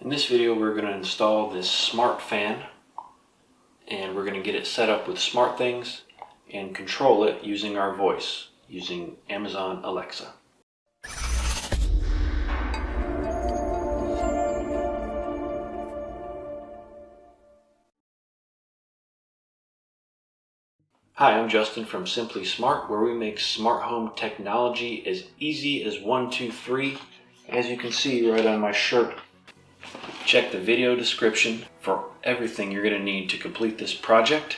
In this video we're going to install this smart fan, and we're going to get it set up with SmartThings and control it using our voice, using Amazon Alexa. Hi, I'm Justin from Simply Smart, where we make smart home technology as easy as 1, 2, 3. As you can see right on my shirt. Check the video description for everything you're going to need to complete this project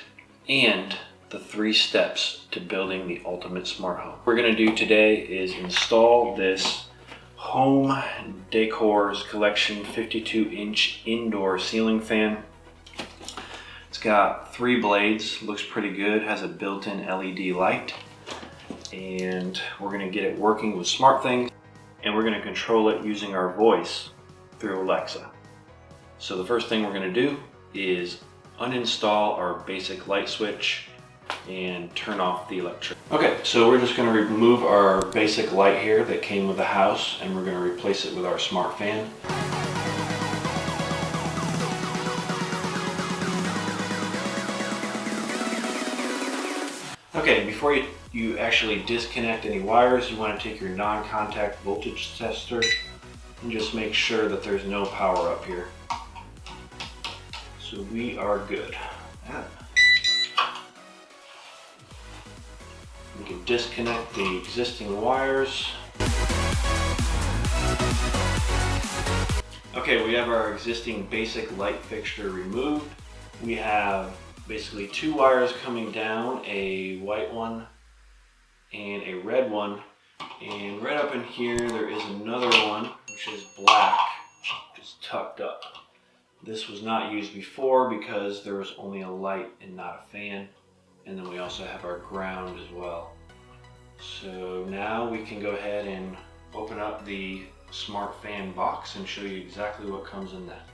and the 3 steps to building the ultimate smart home. What we're going to do today is install this Home Decor's Collection 52-inch indoor ceiling fan. It's got 3 blades, looks pretty good, has a built-in LED light, and we're going to get it working with SmartThings, and we're going to control it using our voice through Alexa. So the first thing we're going to do is uninstall our basic light switch and turn off the electricity. Okay, so we're just going to remove our basic light here that came with the house, and we're going to replace it with our smart fan. Okay, before you actually disconnect any wires, you want to take your non-contact voltage tester and just make sure that there's no power up here. So we are good. We can disconnect the existing wires. Okay, we have our existing basic light fixture removed. We have basically 2 wires coming down, a white one and a red one. And right up in here there is another one, which is black, just tucked up. This was not used before because there was only a light and not a fan. And then we also have our ground as well. So now we can go ahead and open up the smart fan box and show you exactly what comes in that.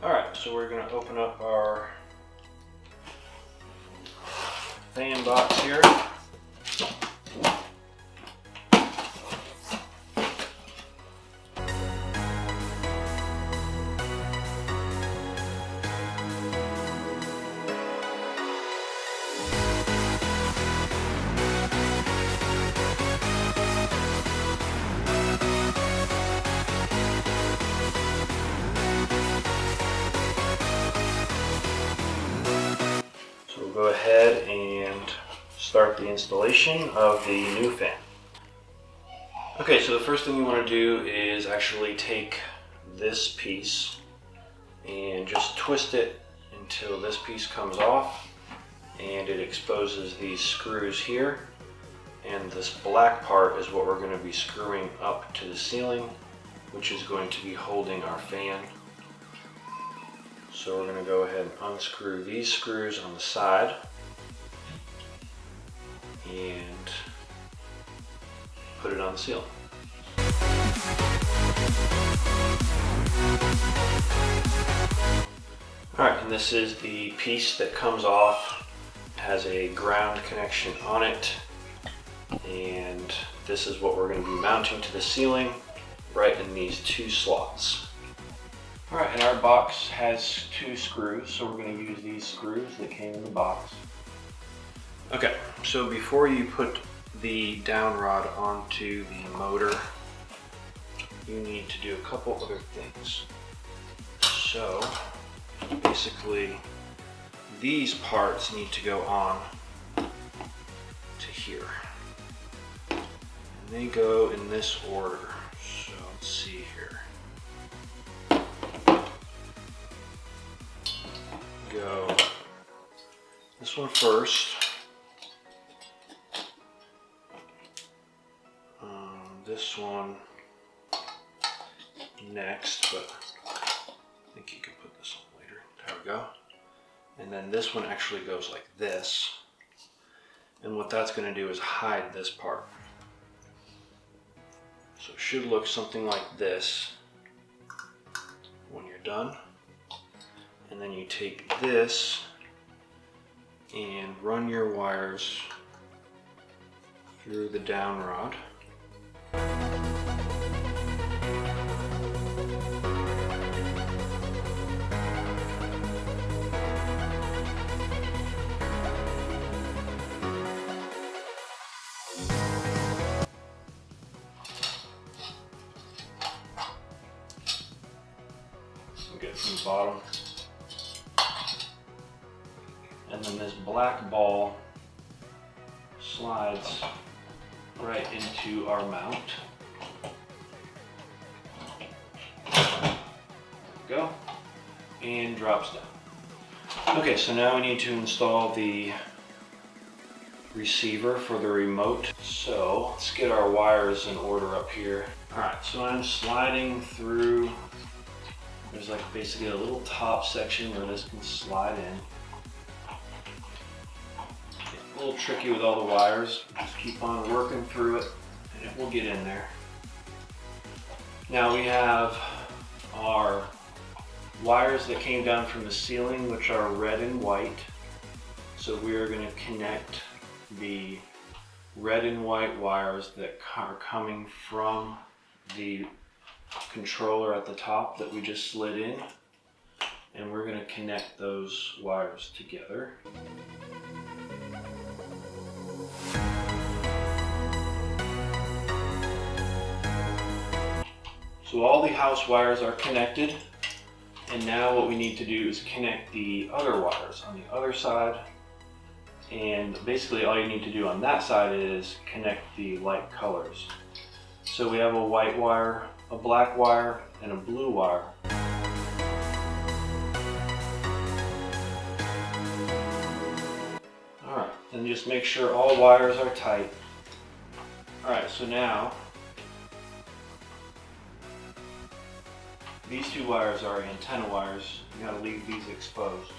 Alright, so we're going to open up our fan box here. Go ahead and start the installation of the new fan. Okay, so the first thing you want to do is actually take this piece and just twist it until this piece comes off and it exposes these screws here, and this black part is what we're going to be screwing up to the ceiling, which is going to be holding our fan. So we're going to go ahead and unscrew these screws on the side and put it on the ceiling. Alright, and this is the piece that comes off. It has a ground connection on it, and this is what we're going to be mounting to the ceiling right in these 2 slots. Alright, and our box has 2 screws, so we're going to use these screws that came in the box. Okay, so before you put the down rod onto the motor, you need to do a couple other things. So, basically, these parts need to go on to here. And they go in this order. So, let's see here. Go this one first, this one next, but I think you can put this on later. There we go. And then this one actually goes like this, and what that's going to do is hide this part. So it should look something like this when you're done. And then you take this and run your wires through the down rod. get from the bottom. And then this black ball slides right into our mount. There we go. And drops down. Okay, so now we need to install the receiver for the remote. So let's get our wires in order up here. All right, so I'm sliding through. There's like basically a little top section where this can slide in. A little tricky with all the wires. Just keep on working through it and it will get in there. Now we have our wires that came down from the ceiling, which are red and white. So we are going to connect the red and white wires that are coming from the controller at the top that we just slid in, and we're going to connect those wires together. So all the house wires are connected, and now what we need to do is connect the other wires on the other side. And basically all you need to do on that side is connect the light colors. So we have a white wire, a black wire, and a blue wire. Alright, and just make sure all wires are tight. Alright, so now these two wires are antenna wires. You gotta leave these exposed.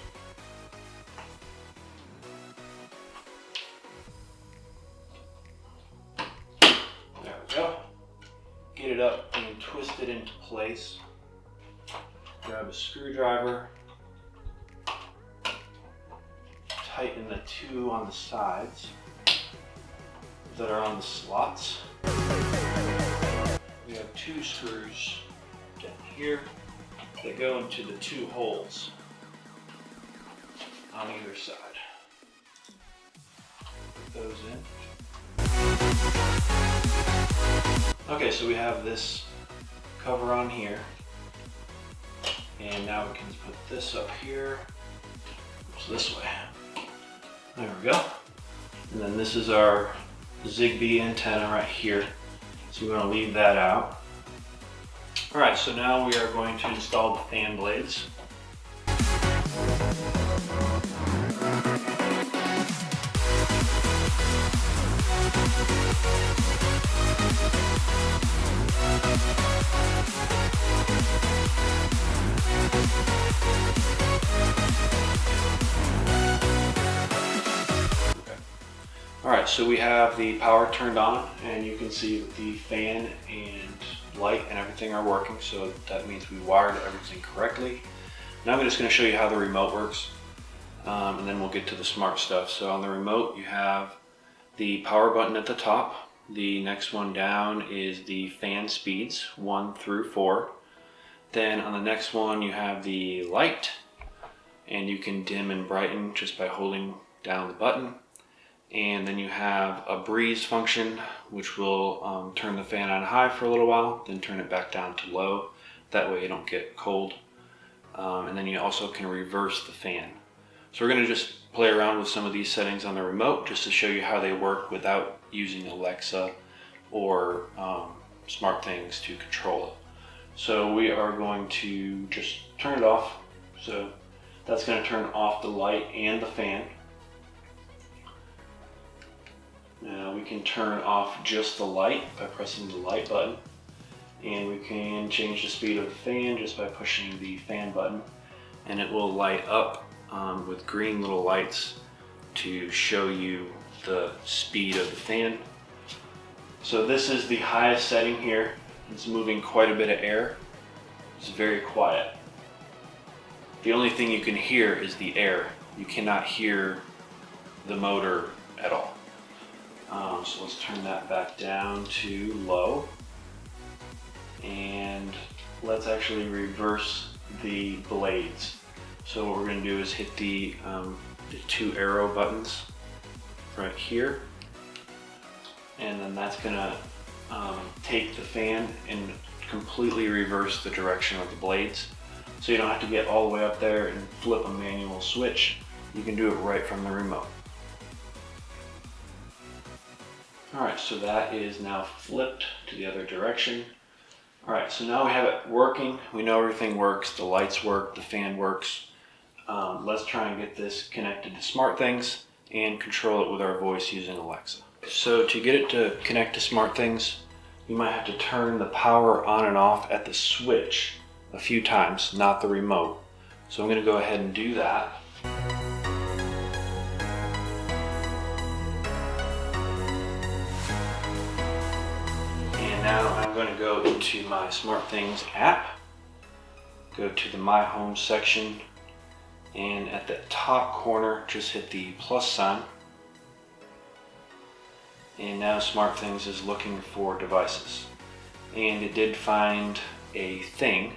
There we go. Get it up and twist it into place. Grab a screwdriver. Tighten the two on the sides that are on the slots. We have two screws down here that go into the two holes on either side. Put those in. Okay, so we have this cover on here, and now we can put this up here. It's this way. There we go. And then this is our Zigbee antenna right here. So we want to leave that out. All right, so now we are going to install the fan blades. Alright, so we have the power turned on, and you can see that the fan and light and everything are working, so that means we wired everything correctly. Now I'm just going to show you how the remote works, and then we'll get to the smart stuff. So on the remote you have the power button at the top. The next one down is the fan speeds, 1 through 4. Then on the next one you have the light, and you can dim and brighten just by holding down the button. And then you have a breeze function, which will turn the fan on high for a little while, then turn it back down to low. That way you don't get cold. And then you also can reverse the fan. So we're going to just play around with some of these settings on the remote just to show you how they work without using Alexa or SmartThings to control it. So we are going to just turn it off. So that's going to turn off the light and the fan. Now we can turn off just the light by pressing the light button, and we can change the speed of the fan just by pushing the fan button, and it will light up with green little lights to show you the speed of the fan. So this is the highest setting here. It's moving quite a bit of air. It's very quiet. The only thing you can hear is the air. You cannot hear the motor at all. So let's turn that back down to low, and let's actually reverse the blades. So what we're going to do is hit the 2 arrow buttons right here, and then that's going to take the fan and completely reverse the direction of the blades. so you don't have to get all the way up there and flip a manual switch. You can do it right from the remote. Alright, so that is now flipped to the other direction. Alright, so now we have it working. We know everything works. The lights work, the fan works. Let's try and get this connected to SmartThings and control it with our voice using Alexa. So to get it to connect to SmartThings, you might have to turn the power on and off at the switch a few times, not the remote. So I'm going to go ahead and do that. And now I'm going to go into my SmartThings app, go to the My Home section, and at the top corner just hit the plus sign. And now SmartThings is looking for devices. And it did find a thing,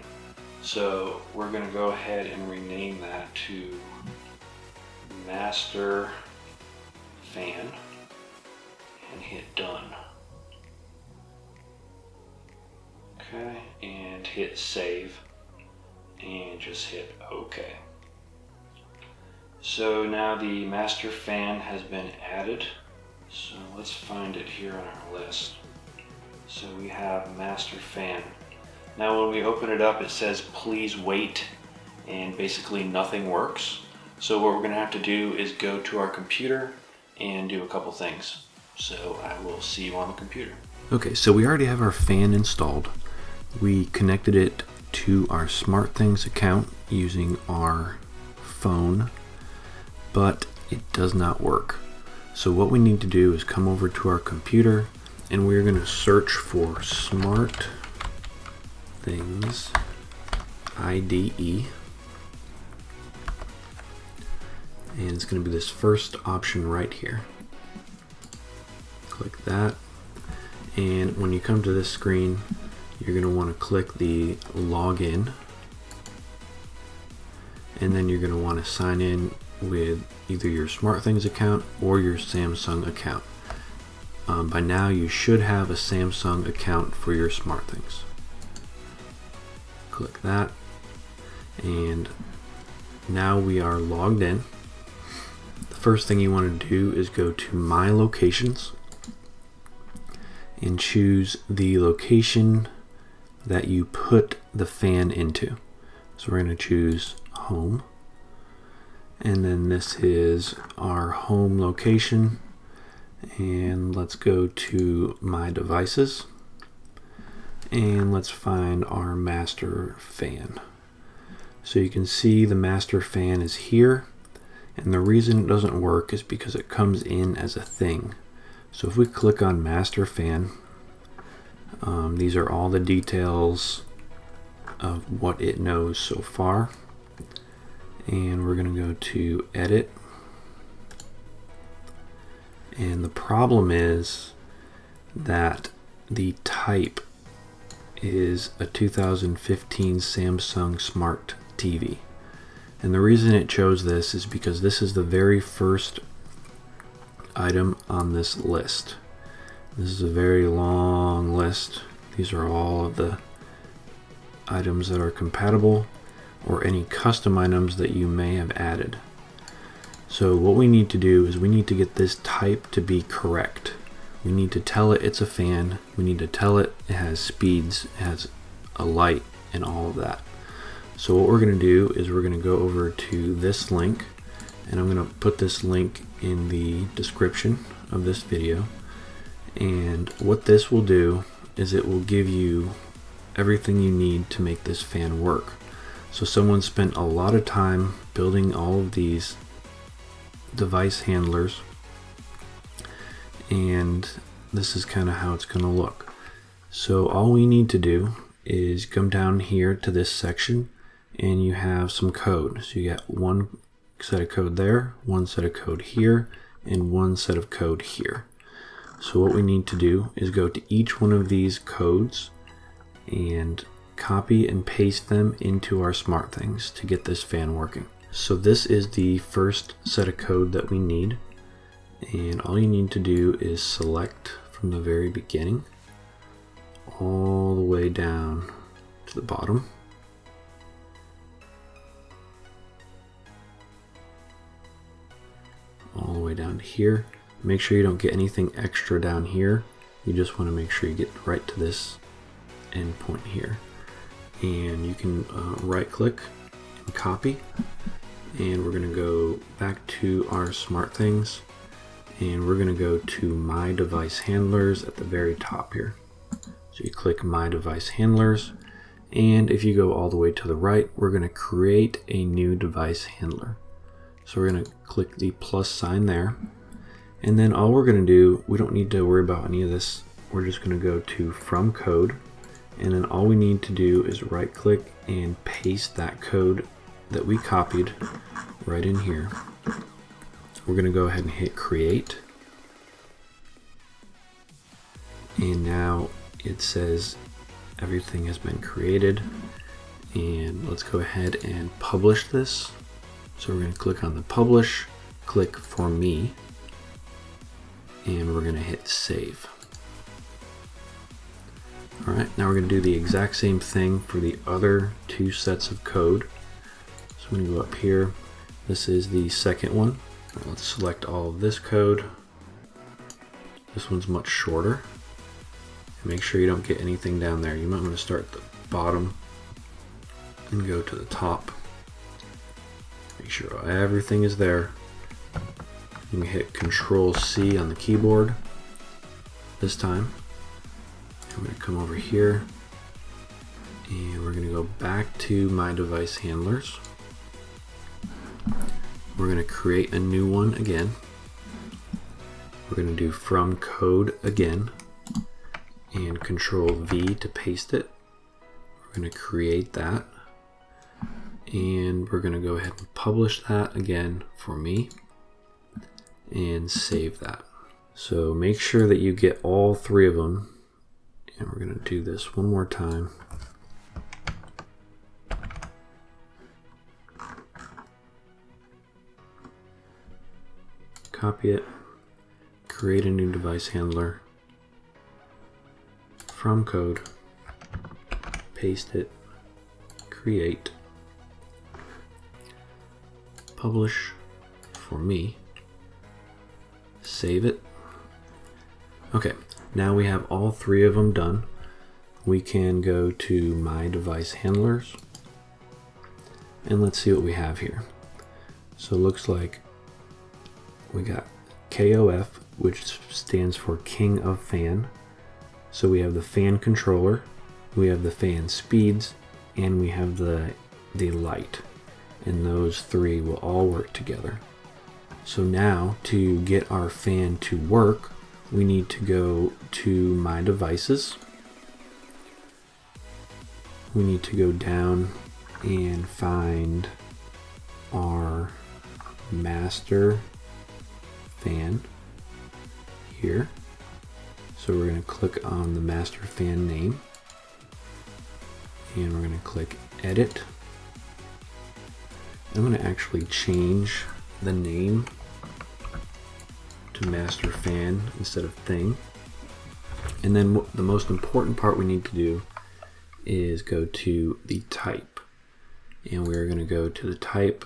so we're going to go ahead and rename that to Master Fan and hit done. Okay, and hit save and just hit OK. So now the Master Fan has been added. So let's find it here on our list. So we have Master Fan. Now when we open it up, it says please wait, and basically nothing works. So what we're going to have to do is go to our computer and do a couple things. So I will see you on the computer. Okay, so we already have our fan installed. We connected it to our SmartThings account using our phone, but it does not work. So what we need to do is come over to our computer and we're going to search for SmartThings IDE. And it's going to be this first option right here. Click that. And when you come to this screen, you're going to want to click the login. And then you're going to want to sign in with either your SmartThings account or your Samsung account. By now you should have a Samsung account for your SmartThings. Click that, and now we are logged in. The first thing you want to do is go to My Locations and choose the location that you put the fan into. So we're going to choose Home. And then this is our home location, and let's go to My Devices and let's find our Master Fan. So you can see the Master Fan is here, and the reason it doesn't work is because it comes in as a thing. So if we click on Master Fan, these are all the details of what it knows so far. And we're going to go to edit, and the problem is that the type is a 2015 Samsung Smart TV, and the reason it chose this is because this is the very first item on this list. This is a very long list. These are all of the items that are compatible, or any custom items that you may have added. So what we need to do is we need to get this type to be correct. We need to tell it it's a fan. We need to tell it it has speeds, it has a light, and all of that. So what we're going to do is we're going to go over to this link, and I'm going to put this link in the description of this video. And what this will do is it will give you everything you need to make this fan work. So someone spent a lot of time building all of these device handlers, and this is kind of how it's going to look. So all we need to do is come down here to this section, and you have some code. So you got one set of code there, one set of code here, and one set of code here. So what we need to do is go to each one of these codes and copy and paste them into our SmartThings to get this fan working. So this is the first set of code that we need, and all you need to do is select from the very beginning all the way down to the bottom, way down to here. Make sure you don't get anything extra down here. You just want to make sure you get right to this end point here. And you can right click and copy. And we're going to go back to our SmartThings. And we're going to go to My Device Handlers at the very top here. So you click My Device Handlers. And if you go all the way to the right, we're going to create a new device handler. So we're going to click the plus sign there. And then all we're going to do, we don't need to worry about any of this. We're just going to go to From Code. And then all we need to do is right click and paste that code that we copied right in here. We're going to go ahead and hit Create. And now it says everything has been created. And let's go ahead and publish this. So we're going to click on the Publish, click For Me, and we're going to hit Save. Alright, now we're going to do the exact same thing for the other two sets of code. So I'm going to go up here. This is the second one. Let's select all of this code. This one's much shorter. And make sure you don't get anything down there. You might want to start at the bottom and go to the top. Make sure everything is there. You can hit Control C on the keyboard this time. I'm going to come over here and we're going to go back to My Device Handlers. We're going to create a new one again. We're going to do From Code again and Control V to paste it. We're going to create that and we're going to go ahead and publish that again for me and save that. So make sure that you get all three of them. And we're going to do this one more time. Copy it, create a new device handler, From Code, paste it, create, publish for me, save it. Okay. Now we have all three of them done. We can go to My Device Handlers and let's see what we have here. So it looks like we got KOF, which stands for King of Fan. So we have the fan controller, we have the fan speeds, and we have the light. And those three will all work together. So now to get our fan to work, we need to go to My Devices. We need to go down and find our master fan here. So we're going to click on the master fan name and we're going to click Edit. I'm going to actually change the name to master fan instead of thing. And then the most important part we need to do is go to the type. And we're going to go to the type,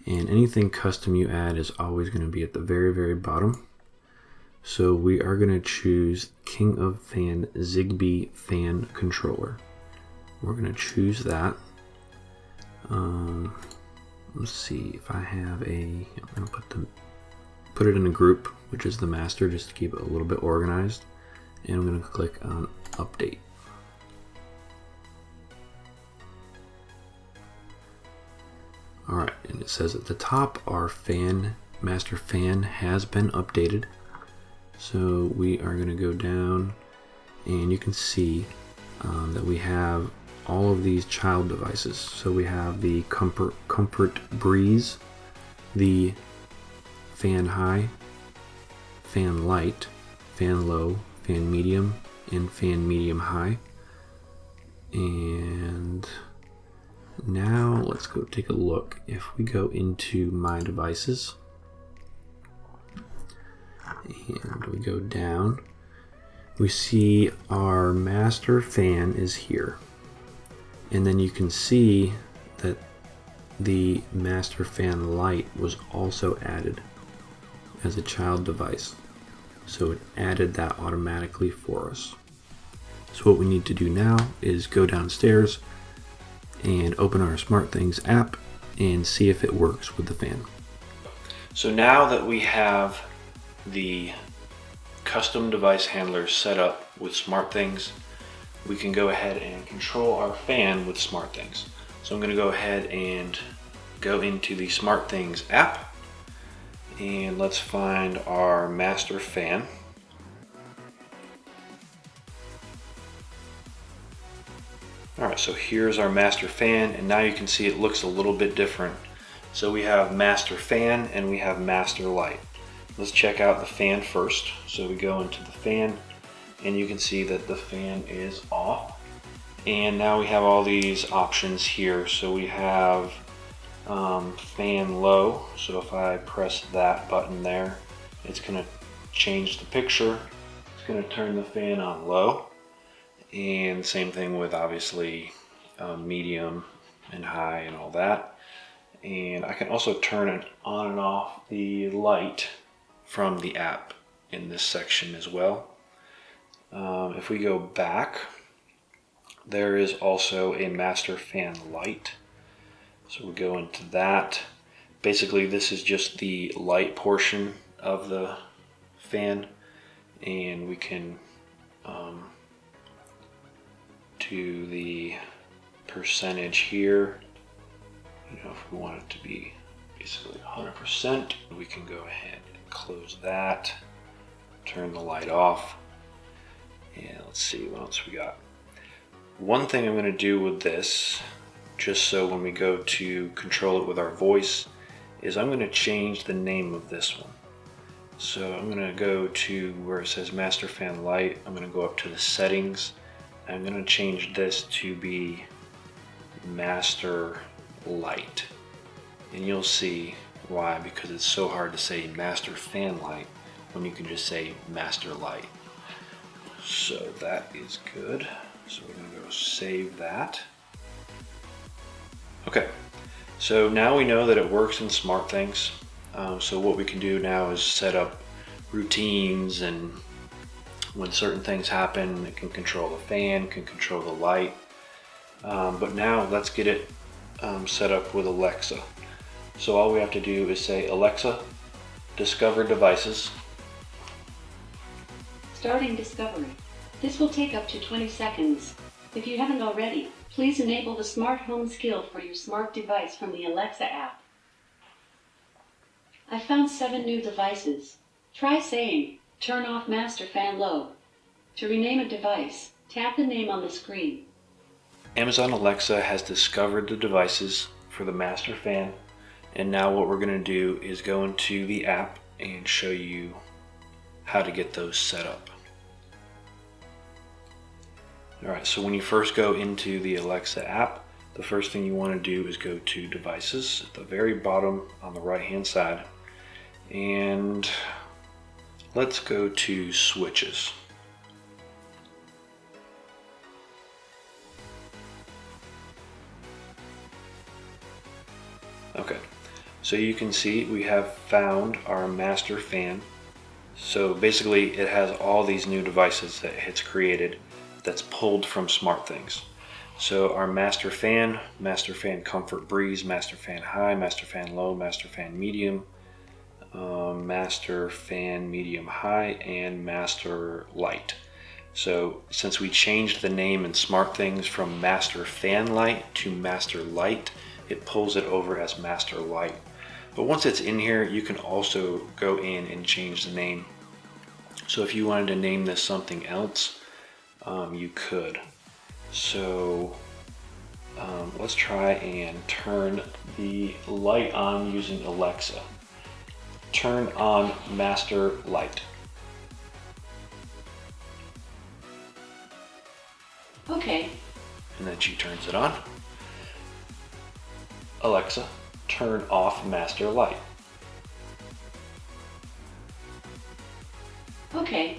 and anything custom you add is always going to be at the very, very bottom. So we are going to choose King of Fan Zigbee Fan Controller. We're going to choose that. Let's see if I have I'm going to put it in a group, which is the master, just to keep it a little bit organized. And I'm going to click on Update. Alright, and it says at the top our master fan has been updated. So we are going to go down and you can see that we have all of these child devices. So we have the Comfort Breeze, the Fan High, Fan Light, Fan Low, Fan Medium, and Fan Medium High. And now let's go take a look. If we go into My Devices and we go down, we see our master fan is here. And then you can see that the master fan light was also added. as a child device. So it added that automatically for us. So what we need to do now is go downstairs and open our SmartThings app and see if it works with the fan. So now that we have the custom device handler set up with SmartThings, we can go ahead and control our fan with SmartThings. So I'm going to go ahead and go into the SmartThings app, and let's find our master fan. Alright, so here's our master fan, and now you can see it looks a little bit different. So we have master fan and we have master light. Let's check out the fan first. So we go into the fan and you can see that the fan is off. And now we have all these options here. So we have fan low. So if I press that button there, it's going to change the picture. It's going to turn the fan on low. And same thing with obviously medium and high and all that. And I can also turn it on and off the light from the app in this section as well. If we go back, there is also a master fan light. So we go into that. Basically this is just the light portion of the fan, and we can do the percentage here. You know, if we want it to be basically 100%, we can go ahead and close that, turn the light off, and let's see what else we got. One thing I'm going to do with this, just so when we go to control it with our voice, is I'm going to change the name of this one. So I'm going to go to where it says Master Fan Light. I'm going to go up to the settings. I'm going to change this to be Master Light, and you'll see why, because it's so hard to say Master Fan Light when you can just say Master Light. So that is good. So we're going to go save that. Okay, so now we know that it works in SmartThings. So what we can do now is set up routines, and when certain things happen, it can control the fan, can control the light. But now let's get it set up with Alexa. So all we have to do is say, Alexa, discover devices. Starting discovery. This will take up to 20 seconds. If you haven't already, please enable the smart home skill for your smart device from the Alexa app. I found 7 new devices. Try saying, turn off master fan low. To rename a device, tap the name on the screen. Amazon Alexa has discovered the devices for the master fan, and now what we're going to do is go into the app and show you how to get those set up. Alright, so when you first go into the Alexa app, the first thing you want to do is go to devices at the very bottom on the right hand side, and let's go to switches. Okay, so you can see we have found our master fan. So basically it has all these new devices that it's created that's pulled from SmartThings. So our master fan comfort breeze, master fan high, master fan low, master fan medium, master fan medium high, and master light. So since we changed the name in SmartThings from master fan light to master light, it pulls it over as master light. But once it's in here, you can also go in and change the name. So if you wanted to name this something else, you could. So let's try and turn the light on using Alexa. Turn on master light. Okay. And then she turns it on. Alexa, turn off master light. Okay.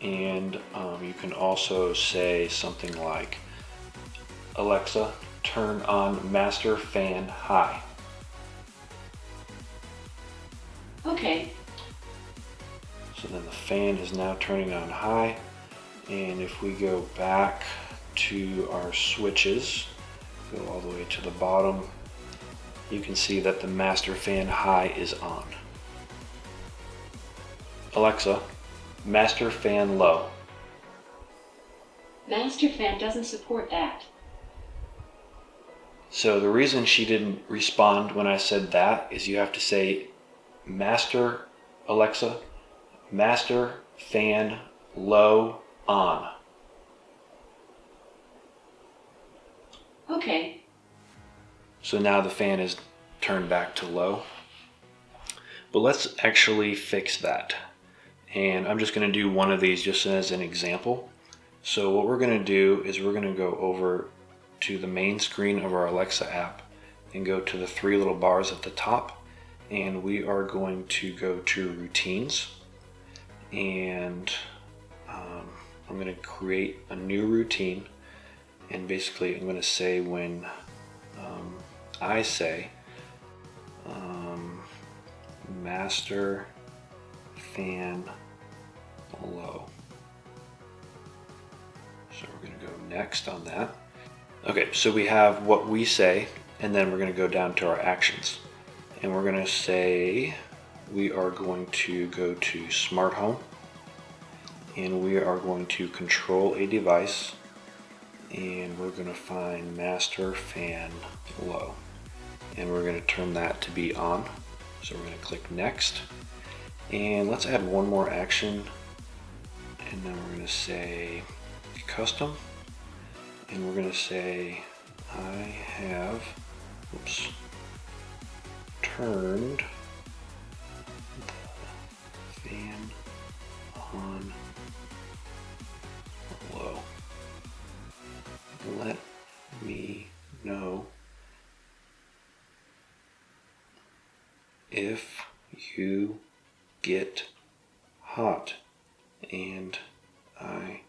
And you can also say something like, Alexa, turn on master fan high. Okay. So then the fan is now turning on high. And if we go back to our switches, go all the way to the bottom, you can see that the master fan high is on. Alexa, master fan low. Master fan doesn't support that. So the reason she didn't respond when I said that is you have to say, Alexa, master fan low on. Okay. So now the fan is turned back to low. But let's actually fix that. And I'm just going to do one of these just as an example. So what we're going to do is we're going to go over to the main screen of our Alexa app and go to the three little bars at the top. And we are going to go to routines. And I'm going to create a new routine. And basically I'm going to say when I say master fan low. So we're going to go next on that. Okay, so we have what we say, and then we're going to go down to our actions. And we're going to say we are going to go to smart home, and we are going to control a device, and we're going to find master fan low, and we're going to turn that to be on. So we're going to click next, and let's add one more action, and then we're going to say custom, and we're going to say I have turned the fan on low. Let me know if you get hot and I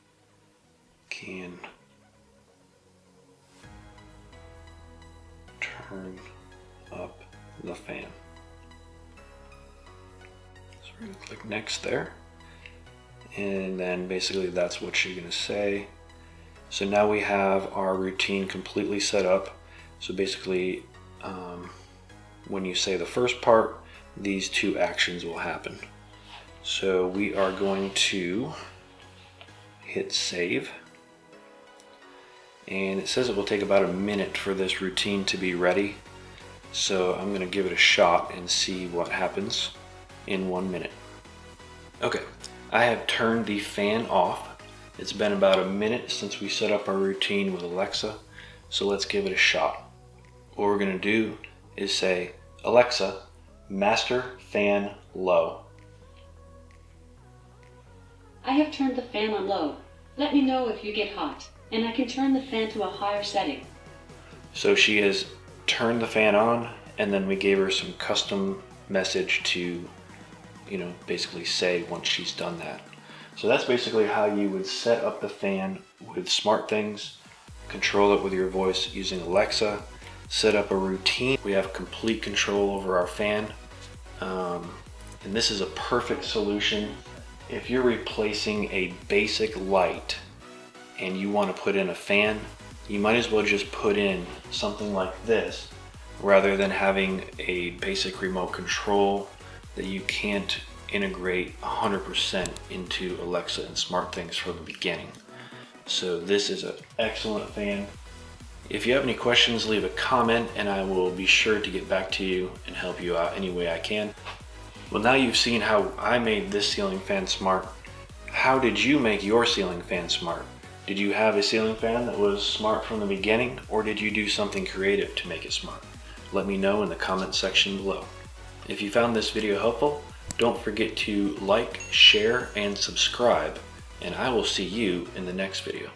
can turn up the fan. So we're going to click next there, and then basically that's what you're going to say. So now we have our routine completely set up. So basically when you say the first part, these two actions will happen. So we are going to hit save, and it says it will take about a minute for this routine to be ready. So I'm going to give it a shot and see what happens in 1 minute. Okay, I have turned the fan off. It's been about a minute since we set up our routine with Alexa, so let's give it a shot. What we're going to do is say, Alexa, master fan low. I have turned the fan on low. Let me know if you get hot, and I can turn the fan to a higher setting. So she has turned the fan on, and then we gave her some custom message to, basically say once she's done that. So that's basically how you would set up the fan with SmartThings, control it with your voice using Alexa, set up a routine. We have complete control over our fan. And this is a perfect solution if you're replacing a basic light and you want to put in a fan. You might as well just put in something like this rather than having a basic remote control that you can't integrate 100% into Alexa and SmartThings from the beginning. So this is an excellent fan. If you have any questions, leave a comment and I will be sure to get back to you and help you out any way I can. Well, now you've seen how I made this ceiling fan smart. How did you make your ceiling fan smart? Did you have a ceiling fan that was smart from the beginning, or did you do something creative to make it smart? Let me know in the comment section below. If you found this video helpful, don't forget to like, share, and subscribe, and I will see you in the next video.